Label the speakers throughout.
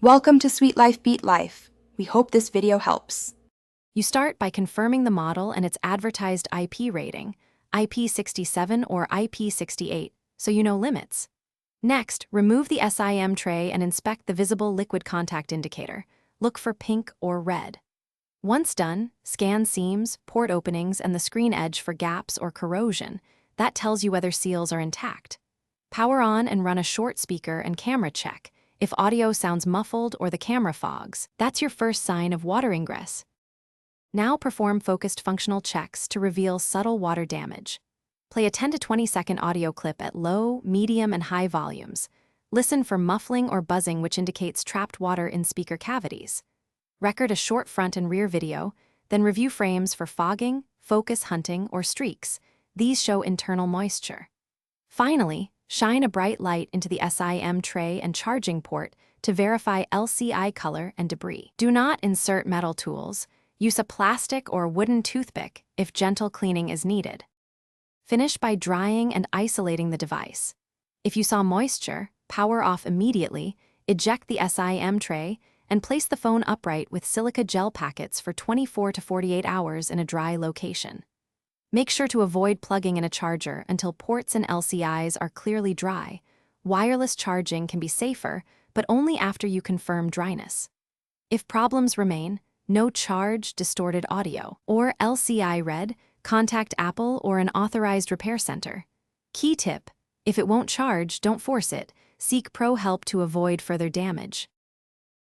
Speaker 1: Welcome to Sweet Life Beat Life. We hope this video helps.
Speaker 2: You start by confirming the model and its advertised IP rating, IP67 or IP68, so you know limits. Next, remove the SIM tray and inspect the visible liquid contact indicator. Look for pink or red. Once done, scan seams, port openings, and the screen edge for gaps or corrosion. That tells you whether seals are intact. Power on and run a short speaker and camera check. If audio sounds muffled or the camera fogs, that's your first sign of water ingress. Now perform focused functional checks to reveal subtle water damage. Play a 10 to 20 second audio clip at low, medium, and high volumes. Listen for muffling or buzzing, which indicates trapped water in speaker cavities. Record a short front and rear video, then review frames for fogging, focus hunting, or streaks. These show internal moisture. Finally, shine a bright light into the SIM tray and charging port to verify LCI color and debris. Do not insert metal tools. Use a plastic or wooden toothpick if gentle cleaning is needed. Finish by drying and isolating the device. If you saw moisture, power off immediately, eject the SIM tray, and place the phone upright with silica gel packets for 24 to 48 hours in a dry location. Make sure to avoid plugging in a charger until ports and LCIs are clearly dry. Wireless charging can be safer, but only after you confirm dryness. If problems remain, no charge, distorted audio, or LCI red, contact Apple or an authorized repair center. Key tip: if it won't charge, don't force it. Seek pro help to avoid further damage.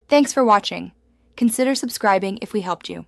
Speaker 1: Thanks for watching. Consider subscribing if we helped you.